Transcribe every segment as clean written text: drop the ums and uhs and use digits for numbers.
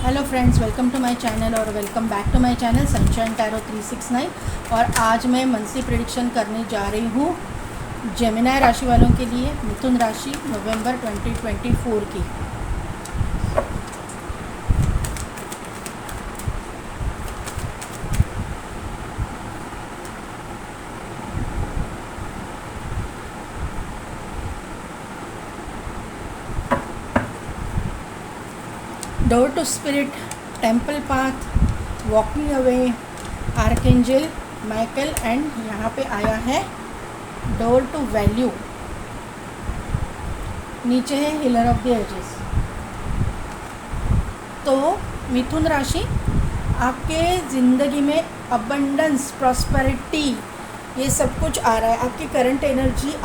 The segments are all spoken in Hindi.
Hello friends, welcome to my channel और welcome back to my channel sunshine tarot 369। और आज मैं मंथली प्रेडिक्शन करने जा रही हूँ जेमिनी राशि वालों के लिए, मिथुन राशि नवंबर 2024 की। Door to spirit, temple path, walking away, archangel Michael and यहाँ पे आया है डोर टू वैल्यू, नीचे है हीलर ऑफ द एजेस। तो मिथुन राशि, आपके ज़िंदगी में अबंडेंस, प्रॉस्पेरिटी, ये सब कुछ आ रहा है। आपकी करंट एनर्जी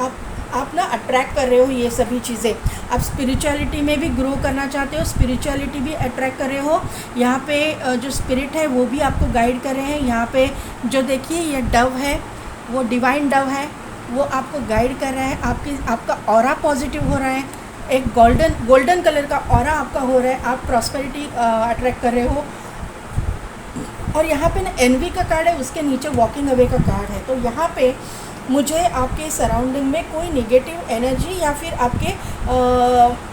आप ना अट्रैक्ट कर रहे हो ये सभी चीज़ें। आप स्पिरिचुअलिटी में भी ग्रो करना चाहते हो, स्पिरिचुअलिटी भी अट्रैक्ट कर रहे हो। यहाँ पे जो स्पिरिट है वो भी आपको गाइड कर रहे हैं। यहाँ पे जो देखिए ये डव है, वो डिवाइन डव है, वो आपको गाइड कर रहा है। आपका ऑरा पॉजिटिव हो रहा है, एक गोल्डन कलर का ऑरा आपका हो रहा है। आप प्रॉस्पेरिटी अट्रैक्ट कर रहे हो। और यहाँ पे ना एनवी का कार्ड है, उसके नीचे वॉकिंग अवे का कार्ड है। तो यहाँ पे मुझे आपके सराउंडिंग में कोई नेगेटिव एनर्जी या फिर आपके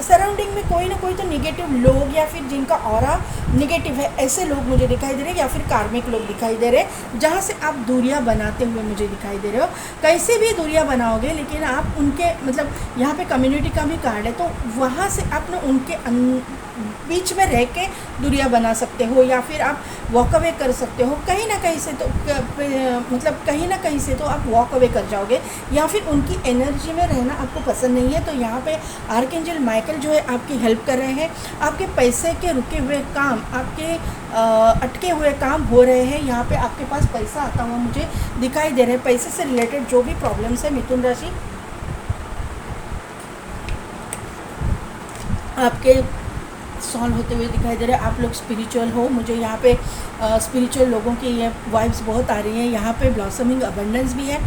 सराउंडिंग में कोई ना कोई तो नेगेटिव लोग या फिर जिनका ऑरा नेगेटिव है, ऐसे लोग मुझे दिखाई दे रहे हैं, या फिर कार्मिक लोग दिखाई दे रहे हैं, जहाँ से आप दूरियां बनाते हुए मुझे दिखाई दे रहे हो। कैसे भी दूरियां बनाओगे, लेकिन आप उनके मतलब यहाँ पे कम्युनिटी का भी कार्ड है, तो वहाँ से आप ना उनके बीच में रह के दूरियां बना सकते हो, या फिर आप वॉक अवे कर सकते हो कहीं ना कहीं से। तो मतलब कहीं ना कहीं से तो आप वॉक अवे कर जाओगे, या फिर उनकी एनर्जी में रहना आपको पसंद नहीं है। तो यहाँ पे आर्कएंजल माइकल जो है आपकी हेल्प कर रहे हैं। आपके पैसे के रुके हुए काम, आपके अटके हुए काम हो रहे हैं। यहाँ पे आपके पास पैसा आता हुआ मुझे दिखाई दे रहा है। पैसे से रिलेटेड जो भी प्रॉब्लम्स है मिथुन राशि, आपके सॉल्व होते हुए दिखाई दे रहे हैं। आप लोग स्पिरिचुअल हो, मुझे यहाँ पे स्पिरिचुअल लोगों की ये वाइब्स बहुत आ रही हैं। यहाँ पे ब्लॉसमिंग अबंडेंस भी है,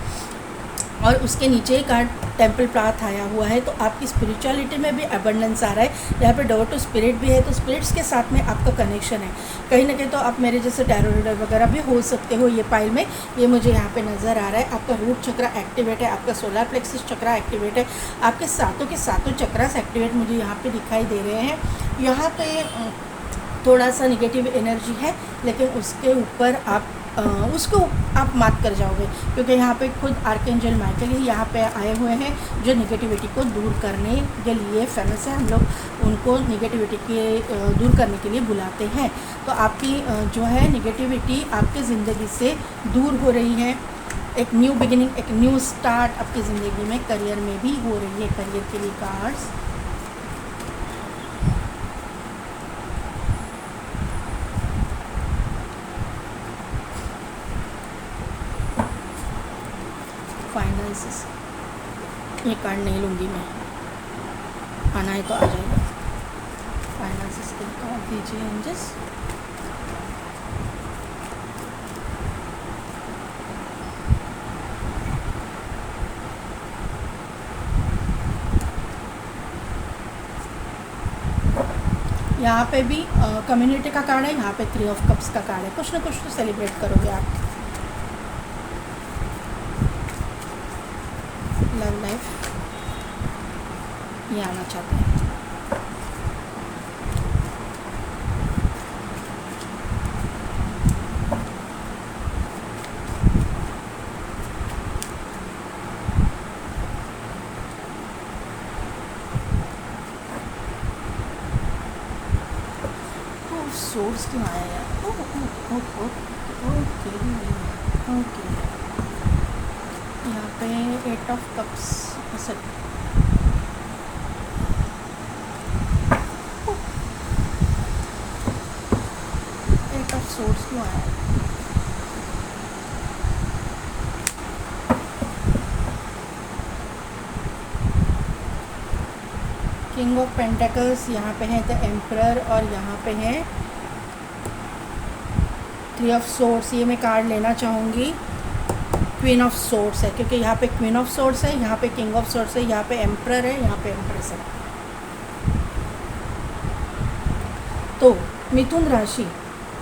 और उसके नीचे ही कार्ड टेम्पल पाथ आया हुआ है। तो आपकी स्पिरिचुअलिटी में भी अबंडेंस आ रहा है। यहाँ पे डोर टू स्पिरिट भी है, तो स्पिरिट्स के साथ में आपका कनेक्शन है। कहीं ना कहीं तो आप मेरे जैसे टैरो रीडर वगैरह भी हो सकते हो। ये पाइल में ये मुझे यहाँ पे नज़र आ रहा है। आपका रूट चक्रा एक्टिवेट है, आपका सोलर प्लेक्सस चक्रा एक्टिवेट है, आपके सातों के सातों चक्रास एक्टिवेट मुझे यहाँ पे दिखाई दे रहे हैं। यहाँ पे थोड़ा सा निगेटिव एनर्जी है, लेकिन उसके ऊपर उसको आप मात कर जाओगे, क्योंकि यहाँ पे खुद आर्कएंजल माइकल ही यहाँ पे आए हुए हैं, जो निगेटिविटी को दूर करने के लिए फेमस है। हम लोग उनको निगेटिविटी के दूर करने के लिए बुलाते हैं। तो आपकी जो है निगेटिविटी आपकी ज़िंदगी से दूर हो रही है। एक न्यू बिगिनिंग, एक न्यू स्टार्ट आपकी ज़िंदगी में, करियर में भी हो रही है। करियर के लिए कार्ड्स, फाइनेंसेस, ये कार्ड नहीं लूँगी मैं, आना है तो आ जाएगा। फाइनेंसेस के कार्ड दीजिए एंजल्स। यहाँ पे भी कम्युनिटी का कार्ड है, यहाँ पे 3 ऑफ कप्स का कार्ड है। कुछ ना कुछ तो सेलिब्रेट करोगे आप। लव लाइफ ये आना चाहते हैं। सोर्स क्यों आया यार? ओके, यहाँ पे 8 of cups, eight of swords क्यों आया? किंग ऑफ पेंटिकल्स, यहाँ पे है द एम्परर, और यहाँ पे है 3 ऑफ सोर्स। ये मैं कार्ड लेना चाहूँगी। क्वीन ऑफ सोर्स है, क्योंकि यहाँ पे क्वीन ऑफ सोर्स है, यहाँ पे किंग ऑफ सोर्स है, यहाँ पे एम्परर है, यहाँ पे एम्प्रेस है। तो मिथुन राशि,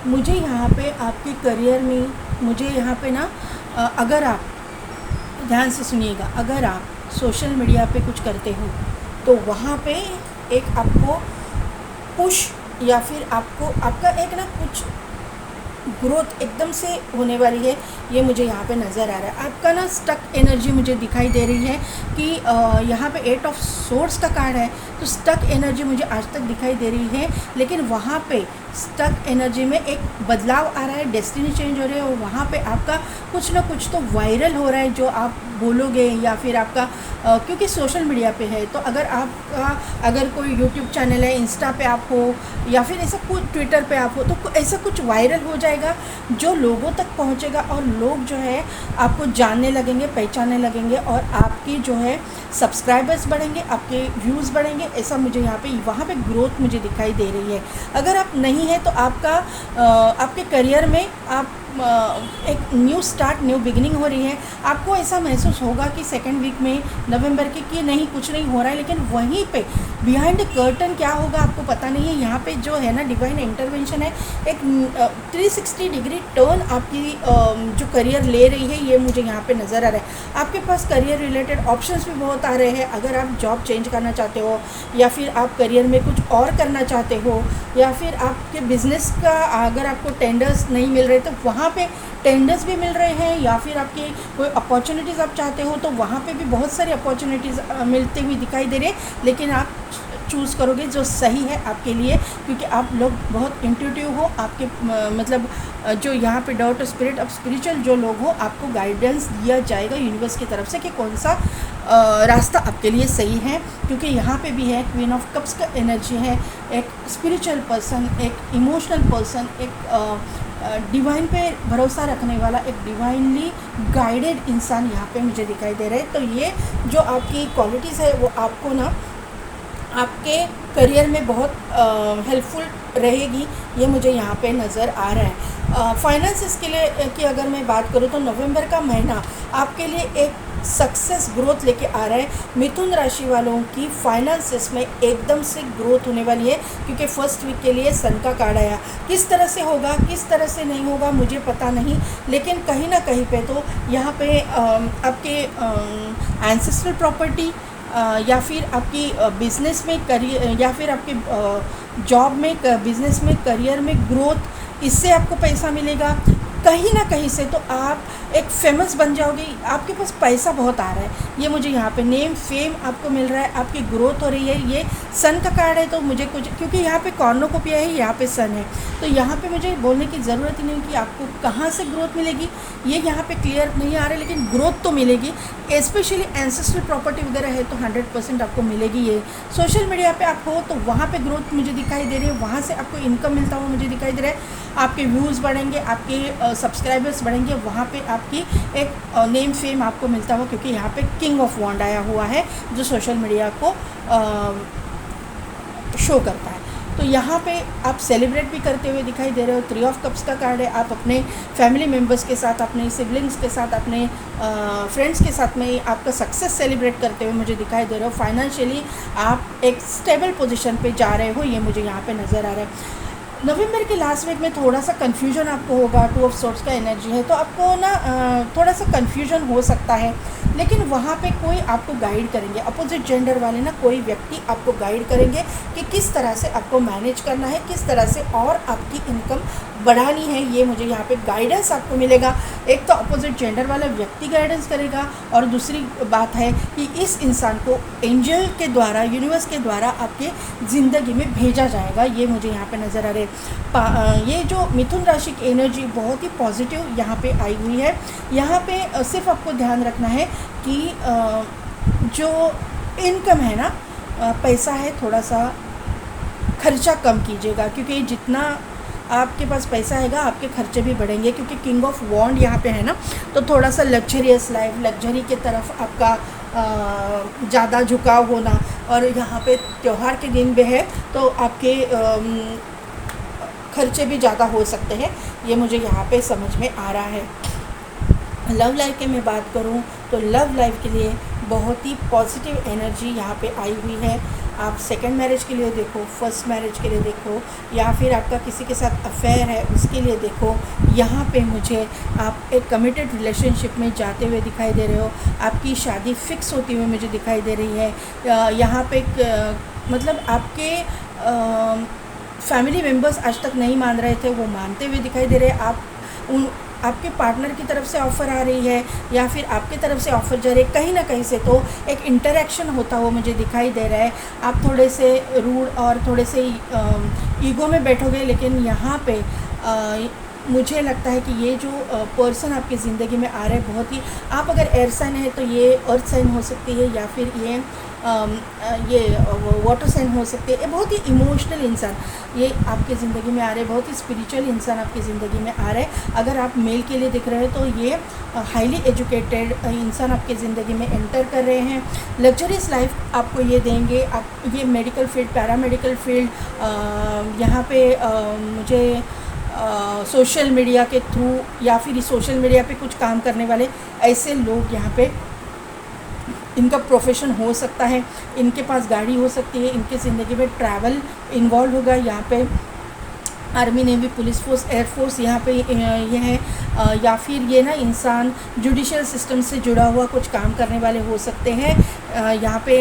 मुझे यहाँ पे आपके करियर में, मुझे यहाँ पे ना अगर आप ध्यान से सुनिएगा, अगर आप सोशल मीडिया पे कुछ करते हो तो वहाँ पे एक आपको पुश या फिर आपको आपका एक ना कुछ ग्रोथ एकदम से होने वाली है, ये मुझे यहाँ पे नज़र आ रहा है। आपका ना स्टक एनर्जी मुझे दिखाई दे रही है कि यहाँ पे 8 ऑफ सोर्स का कार्ड है, तो स्टक एनर्जी मुझे आज तक दिखाई दे रही है, लेकिन वहाँ पे स्टक एनर्जी में एक बदलाव आ रहा है, डेस्टिनी चेंज हो रही है, और वहाँ पे आपका कुछ ना कुछ तो वायरल हो रहा है जो आप बोलोगे, या फिर आपका क्योंकि सोशल मीडिया पे है, तो अगर आपका अगर कोई यूट्यूब चैनल है, इंस्टा पे आप हो, या फिर ऐसा कुछ ट्विटर पे आप हो, तो ऐसा कुछ वायरल हो जाएगा जो लोगों तक पहुंचेगा, और लोग जो है आपको जानने लगेंगे, पहचानने लगेंगे, और आपकी जो है सब्सक्राइबर्स बढ़ेंगे, आपके व्यूज़ बढ़ेंगे। ऐसा मुझे यहाँ पे वहाँ पे ग्रोथ मुझे दिखाई दे रही है। अगर आप नहीं है तो आपका आपके करियर में आप एक न्यू स्टार्ट, न्यू बिगिनिंग हो रही है। आपको ऐसा महसूस होगा कि सेकेंड वीक में नवंबर के कि नहीं कुछ नहीं हो रहा है, लेकिन वहीं पे बिहाइंड कर्टन क्या होगा आपको पता नहीं है। यहाँ पे जो है ना डिवाइन इंटरवेंशन है, एक 360 डिग्री टर्न आपकी जो करियर ले रही है, ये मुझे यहाँ पे नज़र आ रहा है। आपके पास करियर रिलेटेड ऑप्शंस भी बहुत आ रहे हैं। अगर आप जॉब चेंज करना चाहते हो, या फिर आप करियर में कुछ और करना चाहते हो, या फिर आपके बिज़नेस का अगर आपको टेंडर्स नहीं मिल रहे तो वहाँ पे टेंडर्स भी मिल रहे हैं, या फिर आपकी कोई अपॉर्चुनिटीज़ आप चाहते हो तो वहाँ पे भी बहुत सारी अपॉर्चुनिटीज़ मिलती हुई दिखाई दे रही है, लेकिन आप चूज़ करोगे जो सही है आपके लिए, क्योंकि आप लोग बहुत इंट्यूटिव हो। आपके मतलब जो यहाँ पे डॉट स्पिरिट ऑफ स्पिरिचुअल जो लोग हो, आपको गाइडेंस दिया जाएगा यूनिवर्स की तरफ से कि कौन सा रास्ता आपके लिए सही है, क्योंकि यहाँ पे भी है क्वीन ऑफ कप्स का एनर्जी है, एक स्पिरिचुअल पर्सन, एक इमोशनल पर्सन, एक डिवाइन पे भरोसा रखने वाला, एक डिवाइनली गाइडेड इंसान यहाँ पे मुझे दिखाई दे रहा है। तो ये जो आपकी क्वालिटीज़ है वो आपको ना आपके करियर में बहुत हेल्पफुल रहेगी, ये मुझे यहाँ पे नज़र आ रहा है। फाइनेंस के लिए की अगर मैं बात करूँ तो नवंबर का महीना आपके लिए एक सक्सेस ग्रोथ लेके आ रहा है। मिथुन राशि वालों की फाइनेंसेस में एकदम से ग्रोथ होने वाली है, क्योंकि फर्स्ट वीक के लिए सन का कार्ड आया। किस तरह से होगा, किस तरह से नहीं होगा मुझे पता नहीं, लेकिन कहीं ना कहीं पे तो यहाँ पे आपके एंसेस्ट्रल प्रॉपर्टी या फिर आपकी बिज़नेस में करियर, या फिर आपके जॉब में, बिज़नेस में, करियर में ग्रोथ, इससे आपको पैसा मिलेगा। कहीं ना कहीं से तो आप एक फेमस बन जाओगे, आपके पास पैसा बहुत आ रहा है, ये मुझे यहाँ पे नेम फेम आपको मिल रहा है, आपकी ग्रोथ हो रही है। ये सन का कार्ड है, तो मुझे कुछ, क्योंकि यहाँ पे कॉर्नोकोपिया है, यहाँ पे सन है, तो यहाँ पे मुझे बोलने की ज़रूरत ही नहीं कि आपको कहाँ से ग्रोथ मिलेगी, ये यहाँ पे क्लियर नहीं आ रहा है, लेकिन ग्रोथ तो मिलेगी। स्पेशली एंसेस्ट्रल प्रॉपर्टी वगैरह है तो 100% आपको मिलेगी। ये सोशल मीडिया पे आप हो तो वहाँ पे ग्रोथ मुझे दिखाई दे रही है, वहाँ से आपको इनकम मिलता हुआ मुझे दिखाई दे रहा है। आपके व्यूज़ बढ़ेंगे, आपके सब्सक्राइबर्स बढ़ेंगे, वहाँ पे आपकी एक नेम फेम आपको मिलता हुआ, क्योंकि यहाँ पे किंग ऑफ वॉन्ड आया हुआ है जो सोशल मीडिया को शो करता है। तो यहाँ पे आप सेलिब्रेट भी करते हुए दिखाई दे रहे हो। 3 ऑफ कप्स का कार्ड है, आप अपने फैमिली मेम्बर्स के साथ, अपने सिबलिंग्स के साथ, अपने फ्रेंड्स के साथ में आपका सक्सेस सेलिब्रेट करते हुए मुझे दिखाई दे रहे हो। फाइनेंशियली आप एक स्टेबल पोजीशन पे जा रहे हो, ये मुझे यहाँ पे नज़र आ रहा है। नवंबर के लास्ट वीक में थोड़ा सा कन्फ्यूजन आपको होगा, 2 ऑफ सोर्ट्स का एनर्जी है, तो आपको ना थोड़ा सा कन्फ्यूजन हो सकता है, लेकिन वहाँ पे कोई आपको गाइड करेंगे, अपोजिट जेंडर वाले ना कोई व्यक्ति आपको गाइड करेंगे कि किस तरह से आपको मैनेज करना है, किस तरह से और आपकी इनकम बढ़ानी है, ये मुझे यहाँ पे गाइडेंस आपको मिलेगा। एक तो अपोजिट जेंडर वाला व्यक्ति गाइडेंस करेगा, और दूसरी बात है कि इस इंसान को एंजल के द्वारा, यूनिवर्स के द्वारा आपके ज़िंदगी में भेजा जाएगा, ये मुझे यहाँ पे नज़र आ रहे हैं। ये जो मिथुन राशि की एनर्जी बहुत ही पॉजिटिव यहाँ पे आई हुई है। यहाँ पे सिर्फ आपको ध्यान रखना है कि जो इनकम है ना, पैसा है, थोड़ा सा खर्चा कम कीजिएगा, क्योंकि जितना आपके पास पैसा आएगा आपके खर्चे भी बढ़ेंगे, क्योंकि किंग ऑफ वॉन्ड यहाँ पे है ना, तो थोड़ा सा लग्जरियस लाइफ, लग्जरी के तरफ आपका ज़्यादा झुकाव होना, और यहाँ पे त्यौहार के दिन भी है तो आपके खर्चे भी ज़्यादा हो सकते हैं, ये मुझे यहाँ पे समझ में आ रहा है। लव लाइफ की मैं बात करूँ तो लव लाइफ के लिए बहुत ही पॉजिटिव एनर्जी यहाँ पे आई हुई है। आप सेकंड मैरिज के लिए देखो, फर्स्ट मैरिज के लिए देखो, या फिर आपका किसी के साथ अफेयर है उसके लिए देखो। यहाँ पे मुझे आप एक कमिटेड रिलेशनशिप में जाते हुए दिखाई दे रहे हो, आपकी शादी फिक्स होती हुई मुझे दिखाई दे रही है। यहाँ पे मतलब आपके फैमिली मेम्बर्स आज तक नहीं मान रहे थे, वो मानते हुए दिखाई दे रहे हैं। आपके पार्टनर की तरफ से ऑफ़र आ रही है या फिर आपकी तरफ से ऑफ़र जा रही है, कहीं ना कहीं से तो एक इंटरेक्शन होता हुआ मुझे दिखाई दे रहा है। आप थोड़े से रूड और थोड़े से ईगो में बैठोगे, लेकिन यहाँ पे मुझे लगता है कि ये जो पर्सन आपकी ज़िंदगी में आ रहे हैं, बहुत ही, आप अगर एयर साइन है तो ये अर्थ साइन हो सकती है, या फिर ये वाटर साइन हो सकती है। ये बहुत ही इमोशनल इंसान ये आपकी ज़िंदगी में आ रहे हैं, बहुत ही स्पिरिचुअल इंसान आपकी ज़िंदगी में आ रहे हैं। अगर आप मेल के लिए दिख रहे हो तो ये हाईली एजुकेटेड इंसान आपकी ज़िंदगी में एंटर कर रहे हैं। लग्जरियस लाइफ आपको ये देंगे। आप ये मेडिकल फील्ड, पैरामेडिकल फील्ड, यहाँ पे मुझे सोशल मीडिया के थ्रू या फिर सोशल मीडिया पे कुछ काम करने वाले ऐसे लोग यहाँ पे, इनका प्रोफेशन हो सकता है, इनके पास गाड़ी हो सकती है, इनके ज़िंदगी में ट्रैवल इन्वॉल्व होगा। यहाँ पे army, navy, police force, air force यहाँ पे ये है, या फिर ये ना इंसान जुडिशियल सिस्टम से जुड़ा हुआ कुछ काम करने वाले हो सकते हैं। यहाँ पे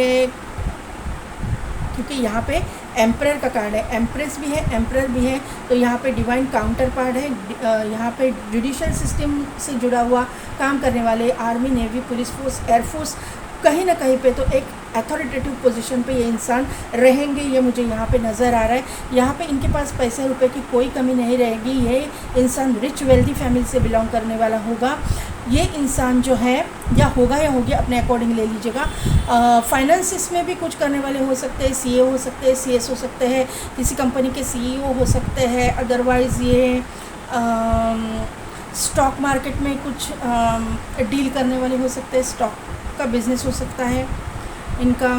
क्योंकि यहाँ पे एम्परर का कार्ड है, एम्प्रेस भी है, एम्परर भी है, तो यहाँ पे डिवाइन काउंटर पार्ट है। यहाँ पे जुडिशियल सिस्टम से जुड़ा हुआ काम करने वाले army, navy, police force, air force, कहीं ना कहीं पे तो एक अथॉरिटेटिव पोजीशन पे ये इंसान रहेंगे, ये मुझे यहाँ पे नज़र आ रहा है। यहाँ पे इनके पास पैसे रुपए की कोई कमी नहीं रहेगी। ये इंसान रिच वेल्दी फैमिली से बिलोंग करने वाला होगा। ये इंसान जो है, या होगा या होगी, अपने अकॉर्डिंग ले लीजिएगा। फाइनेंसिस में भी कुछ करने वाले हो सकते हैं, सीए हो सकते हैं, सीएस हो सकते हैं, किसी कंपनी के सीईओ हो सकते हैं। अदरवाइज़ ये स्टॉक मार्केट में कुछ डील करने वाले हो सकते हैं, स्टॉक का बिज़नेस हो सकता है इनका,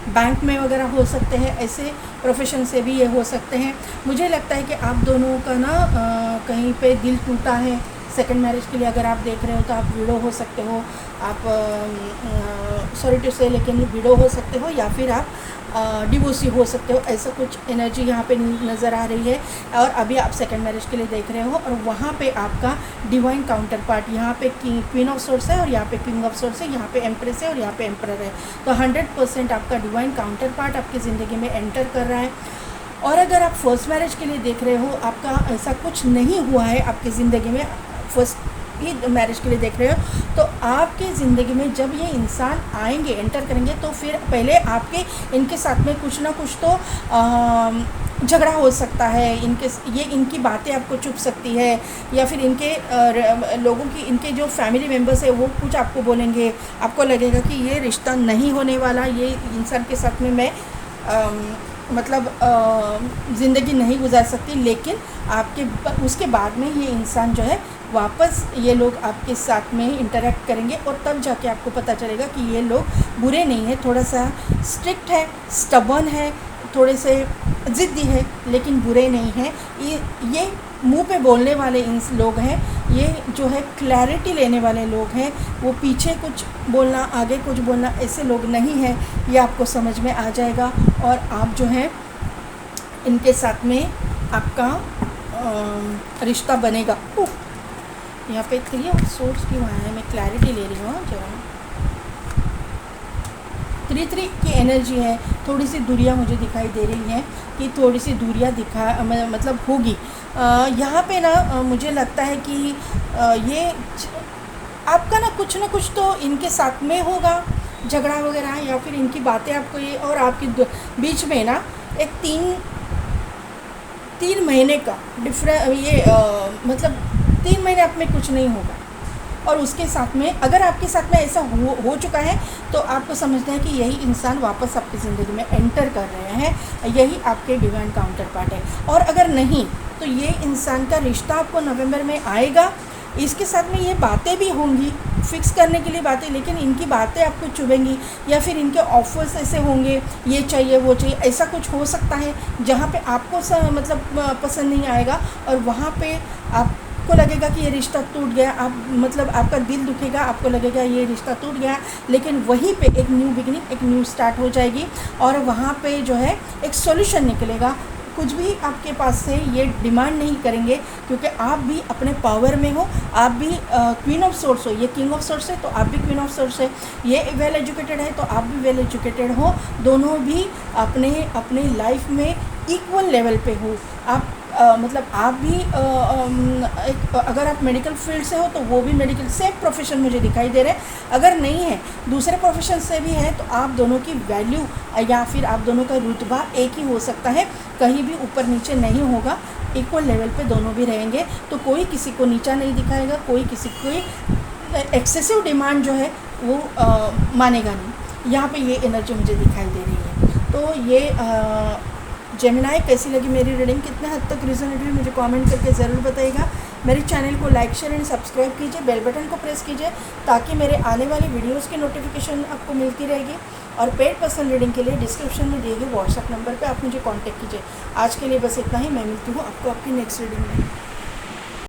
बैंक में वगैरह हो सकते हैं, ऐसे प्रोफेशन से भी ये हो सकते हैं। मुझे लगता है कि आप दोनों का ना कहीं पे दिल टूटा है। सेकंड मैरिज के लिए अगर आप देख रहे हो तो आप विडो हो सकते हो, आप सॉरी टू से, लेकिन विडो हो सकते हो, या फिर आप डिवोर्सी हो सकते हो। ऐसा कुछ एनर्जी यहाँ पे नज़र आ रही है। और अभी आप सेकंड मैरिज के लिए देख रहे हो, और वहाँ पे आपका डिवाइन काउंटर पार्ट, यहाँ पे क्वीन ऑफ सोर्स है और यहाँ पे किंग ऑफ सोर्स है, यहाँ पे एम्प्रेस है और यहाँ पे एम्परर है। तो 100% आपका डिवाइन काउंटर पार्ट आपकी ज़िंदगी में एंटर कर रहा है। और अगर आप फर्स्ट मैरिज के लिए देख रहे हो, आपका ऐसा कुछ नहीं हुआ है आपकी ज़िंदगी में, फर्स्ट ही मैरिज के लिए देख रहे हो, तो आपकी ज़िंदगी में जब ये इंसान आएंगे, एंटर करेंगे, तो फिर पहले आपके इनके साथ में कुछ ना कुछ तो झगड़ा हो सकता है। इनकी बातें आपको चुभ सकती है, या फिर इनके लोगों की, इनके जो फैमिली मेम्बर्स है वो कुछ आपको बोलेंगे। आपको लगेगा कि ये रिश्ता नहीं होने वाला, ये इंसान के साथ में मैं मतलब ज़िंदगी नहीं गुजार सकती। लेकिन उसके बाद में ये इंसान जो है वापस, ये लोग आपके साथ में इंटरेक्ट करेंगे, और तब जाके आपको पता चलेगा कि ये लोग बुरे नहीं है, थोड़ा सा स्ट्रिक्ट है, स्टबर्न है, थोड़े से ज़िद्दी है, लेकिन बुरे नहीं हैं। ये मुंह पे बोलने वाले इन लोग हैं। ये जो है क्लैरिटी लेने वाले लोग हैं। वो पीछे कुछ बोलना, आगे कुछ बोलना, ऐसे लोग नहीं हैं। ये आपको समझ में आ जाएगा, और आप जो है इनके साथ में आपका रिश्ता बनेगा। यहाँ पे 3 ऑफ सोर्स क्यों आया है, मैं क्लैरिटी ले रही हूँ जरा। 3 की एनर्जी है, थोड़ी सी दूरियाँ मुझे दिखाई दे रही हैं कि थोड़ी सी दूरियाँ मतलब होगी। यहाँ पे ना मुझे लगता है कि ये आपका ना कुछ तो इनके साथ में होगा, झगड़ा वगैरह, या फिर इनकी बातें आपको ये, और आपके बीच में ना एक 3 महीने का मतलब 3 महीने आप में कुछ नहीं होगा। और उसके साथ में, अगर आपके साथ में ऐसा हो चुका है, तो आपको समझना है कि यही इंसान वापस आपकी ज़िंदगी में एंटर कर रहे हैं, यही आपके डिवाइन काउंटर पार्ट है। और अगर नहीं, तो ये इंसान का रिश्ता आपको नवंबर में आएगा। इसके साथ में ये बातें भी होंगी, फिक्स करने के लिए बातें, लेकिन इनकी बातें आपको चुभेंगी, या फिर इनके ऑफर्स ऐसे होंगे, ये चाहिए वो चाहिए, ऐसा कुछ हो सकता है जहाँ पे आपको मतलब पसंद नहीं आएगा, और वहाँ पे आप आपको लगेगा कि ये रिश्ता टूट गया, आप मतलब आपका दिल दुखेगा, आपको लगेगा ये रिश्ता टूट गया, लेकिन वहीं पे एक न्यू बिगिनिंग, एक न्यू स्टार्ट हो जाएगी और वहाँ पे जो है एक सॉल्यूशन निकलेगा। कुछ भी आपके पास से ये डिमांड नहीं करेंगे, क्योंकि आप भी अपने पावर में हो, आप भी क्वीन ऑफ सोर्स हो, ये किंग ऑफ सोर्स है तो आप भी क्वीन ऑफ सोर्स है, ये वेल एजुकेटेड है तो आप भी वेल एजुकेटेड हो, दोनों भी अपने अपने लाइफ में इक्वल लेवल पे हो। आप मतलब आप भी एक, अगर आप मेडिकल फील्ड से हो तो वो भी मेडिकल सेम प्रोफेशन मुझे दिखाई दे रहे हैं, अगर नहीं है दूसरे प्रोफेशन से भी है तो आप दोनों की वैल्यू या फिर आप दोनों का रुतबा एक ही हो सकता है, कहीं भी ऊपर नीचे नहीं होगा, इक्वल लेवल पे दोनों भी रहेंगे। तो कोई किसी को नीचा नहीं दिखाएगा, कोई किसी को एक्सेसिव डिमांड जो है वो मानेगा नहीं। यहाँ पे ये एनर्जी मुझे दिखाई दे रही है। तो ये जेमिनाई कैसी लगी मेरी रीडिंग, कितने हद तक रिजोनेट हुई मुझे कमेंट करके ज़रूर बताइएगा। मेरे चैनल को लाइक शेयर एंड सब्सक्राइब कीजिए, बेल बटन को प्रेस कीजिए ताकि मेरे आने वाली वीडियोस की नोटिफिकेशन आपको मिलती रहेगी। और पेड पर्सनल रीडिंग के लिए डिस्क्रिप्शन में दिए गए व्हाट्सएप नंबर पे आप मुझे कांटेक्ट कीजिए। आज के लिए बस इतना ही, मैं मिलती हूँ आपको आपकी नेक्स्ट रीडिंग में।